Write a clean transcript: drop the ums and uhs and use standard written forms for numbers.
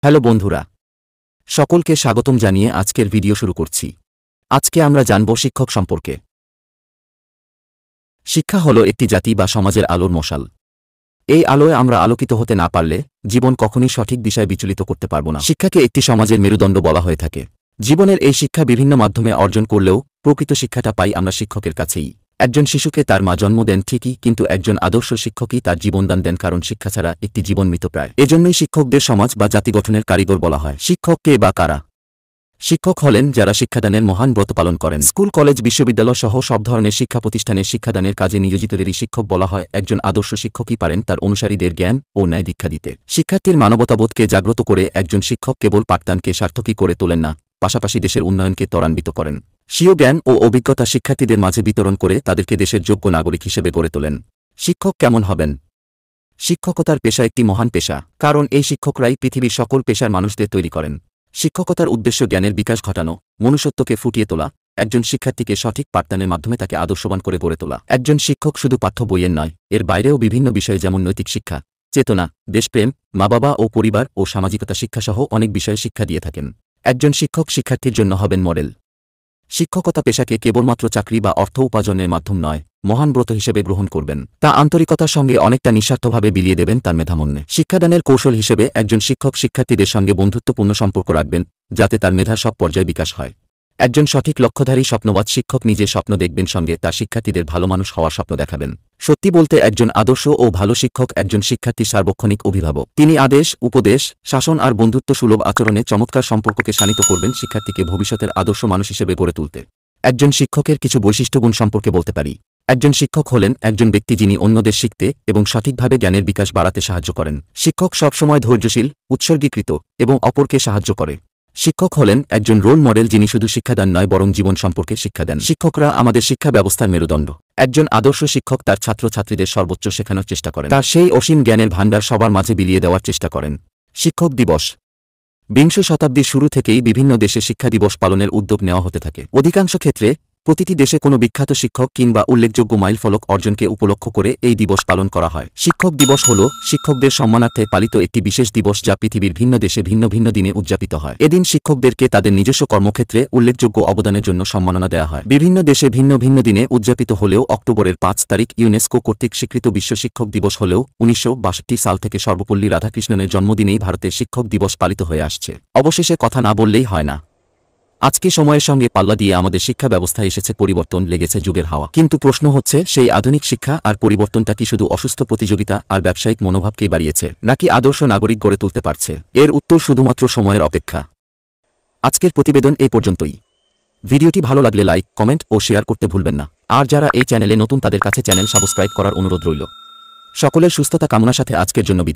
Hello বন্ধুরা, সকলকে স্বাগতম জানিয়ে আজকের ভিডিও শুরু করছি। আজকে আমরা জানব শিক্ষক সম্পর্কে। শিক্ষা হলো একটি জাতি বা সমাজের আলোর মশাল। এই আলোয় আমরা আলোকিত হতে না পারলে জীবন কখনই সঠিক দিশায় বিচলিত করতে পারব না। শিক্ষাকে একটি সমাজের মেরুদণ্ড বলা হয়ে থাকে। জীবনের এই শিক্ষা বিভিন্ন মাধ্যমে অর্জন করলেও প্রকৃত শিক্ষাটা পাই আমরা শিক্ষকের কাছেই। একজন শিশুকে তার মা জন্ম দেন ঠিকই, কিন্তু একজন আদর্শ শিক্ষকই তার জীবনদান দেন, কারণ শিক্ষা ছাড়া একটি জীবন মৃতপ্রায়। এজন্যই শিক্ষকদের সমাজ বা জাতি গঠনের কারিগর বলা হয়। শিক্ষক কে বা কারা? শিক্ষক হলেন যারা শিক্ষাদানের মহান ব্রত পালন করেন। স্কুল, কলেজ, বিশ্ববিদ্যালয় সহ সব ধরনের শিক্ষা প্রতিষ্ঠানে শিক্ষাদানের কাজে নিয়োজিতদেরই শিক্ষক বলা হয়। একজন আদর্শ শিক্ষকই পারেন তার অনুসারীদের জ্ঞান ও ন্যায় দীক্ষা দিতে। শিক্ষার্থীর মানবতাবোধকে জাগ্রত করে একজন শিক্ষক কেবল পাঠদানকে সার্থকই করে তোলেন না, পাশাপাশি দেশের উন্নয়নকে ত্বরান্বিত করেন। স্বীয় জ্ঞান ও অভিজ্ঞতা শিক্ষার্থীদের মাঝে বিতরণ করে তাদেরকে দেশের যোগ্য নাগরিক হিসেবে গড়ে তোলেন। শিক্ষক কেমন হবেন? শিক্ষকতার পেশা একটি মহান পেশা, কারণ এই শিক্ষকরাই পৃথিবীর সকল পেশার মানুষদের তৈরি করেন। শিক্ষকতার উদ্দেশ্য জ্ঞানের বিকাশ ঘটানো, মনুষ্যত্বকে ফুটিয়ে তোলা, একজন শিক্ষার্থীকে সঠিক পাঠদানের মাধ্যমে তাকে আদর্শবান করে গড়ে তোলা। একজন শিক্ষক শুধু পাঠ্য বইয়ের নয়, এর বাইরেও বিভিন্ন বিষয় যেমন নৈতিক শিক্ষা, চেতনা, দেশপ্রেম, মা বাবা ও পরিবার ও সামাজিকতা শিক্ষাসহ অনেক বিষয়ে শিক্ষা দিয়ে থাকেন। একজন শিক্ষক শিক্ষার্থীর জন্য হবেন মডেল। শিক্ষকতা পেশাকে কেবলমাত্র চাকরি বা অর্থ উপার্জনের মাধ্যম নয়, মহান ব্রত হিসেবে গ্রহণ করবেন। তা আন্তরিকতার সঙ্গে অনেকটা নিঃস্বার্থভাবে বিলিয়ে দেবেন তার মেধামন্যে। শিক্ষাদানের কৌশল হিসেবে একজন শিক্ষক শিক্ষার্থীদের সঙ্গে বন্ধুত্বপূর্ণ সম্পর্ক রাখবেন, যাতে তার মেধার সব পর্যায়ে বিকাশ হয়। একজন সঠিক লক্ষ্যধারী স্বপ্নবাদ শিক্ষক নিজে স্বপ্ন দেখবেন, সঙ্গে তার শিক্ষার্থীদের ভালো মানুষ হওয়ার স্বপ্ন দেখাবেন। সত্যি বলতে একজন আদর্শ ও ভালো শিক্ষক একজন শিক্ষার্থীর সার্বক্ষণিক অভিভাবক। তিনি আদেশ, উপদেশ, শাসন আর বন্ধুত্ব সুলভ আচরণে চমৎকার সম্পর্ককে শানিত করবেন শিক্ষার্থীকে ভবিষ্যতের আদর্শ মানুষ হিসেবে গড়ে তুলতে। একজন শিক্ষকের কিছু বৈশিষ্ট্যগুণ সম্পর্কে বলতে পারি। একজন শিক্ষক হলেন একজন ব্যক্তি যিনি অন্যদের শিখতে এবং সঠিকভাবে জ্ঞানের বিকাশ বাড়াতে সাহায্য করেন। শিক্ষক সবসময় ধৈর্যশীল, উৎসর্গীকৃত এবং অপরকে সাহায্য করে। শিক্ষক হলেন একজন রোল মডেল যিনি শুধু শিক্ষাদান নয় বরং জীবন সম্পর্কে শিক্ষা দেন। শিক্ষকরা আমাদের শিক্ষা ব্যবস্থার মেরুদণ্ড। একজন আদর্শ শিক্ষক তার ছাত্রছাত্রীদের সর্বোচ্চ শেখানোর চেষ্টা করেন, তার সেই অসীম জ্ঞানের ভাণ্ডার সবার মাঝে বিলিয়ে দেওয়ার চেষ্টা করেন। শিক্ষক দিবস। বিংশ শতাব্দীর শুরু থেকেই বিভিন্ন দেশে শিক্ষা দিবস পালনের উদ্যোগ নেওয়া হতে থাকে। অধিকাংশ ক্ষেত্রে প্রতিটি দেশে কোনো বিখ্যাত শিক্ষক কিংবা উল্লেখযোগ্য মাইলফলক অর্জনকে উপলক্ষ করে এই দিবস পালন করা হয়। শিক্ষক দিবস হল শিক্ষকদের সম্মানার্থে পালিত একটি বিশেষ দিবস, যা পৃথিবীর ভিন্ন দেশে ভিন্ন ভিন্ন দিনে উদযাপিত হয়। এদিন শিক্ষকদেরকে তাদের নিজস্ব কর্মক্ষেত্রে উল্লেখযোগ্য অবদানের জন্য সম্মাননা দেওয়া হয়। বিভিন্ন দেশে ভিন্ন ভিন্ন দিনে উদযাপিত হলেও অক্টোবরের ৫ তারিখ ইউনেস্কো কর্তৃক স্বীকৃত বিশ্ব শিক্ষক দিবস হলেও ১৯৬২ সাল থেকে সর্বপল্লী রাধাকৃষ্ণনের জন্মদিনেই ভারতের শিক্ষক দিবস পালিত হয়ে আসছে। অবশেষে কথা না বললেই হয় না, আজকে সময়ের সঙ্গে পাল্লা দিয়ে আমাদের শিক্ষা ব্যবস্থায় এসেছে পরিবর্তন, লেগেছে যুগের হাওয়া। কিন্তু প্রশ্ন হচ্ছে, সেই আধুনিক শিক্ষা আর পরিবর্তনটা কি শুধু অসুস্থ প্রতিযোগিতা আর ব্যবসায়িক মনোভাবকেই বাড়িয়েছে, নাকি আদর্শ নাগরিক গড়ে তুলতে পারছে? এর উত্তর শুধুমাত্র সময়ের অপেক্ষা। আজকের প্রতিবেদন এই পর্যন্তই। ভিডিওটি ভালো লাগলে লাইক, কমেন্ট ও শেয়ার করতে ভুলবেন না। আর যারা এই চ্যানেলে নতুন তাদের কাছে চ্যানেল সাবস্ক্রাইব করার অনুরোধ রইল। সকলের সুস্থতা কামনার সাথে আজকের জন্য বিদায়।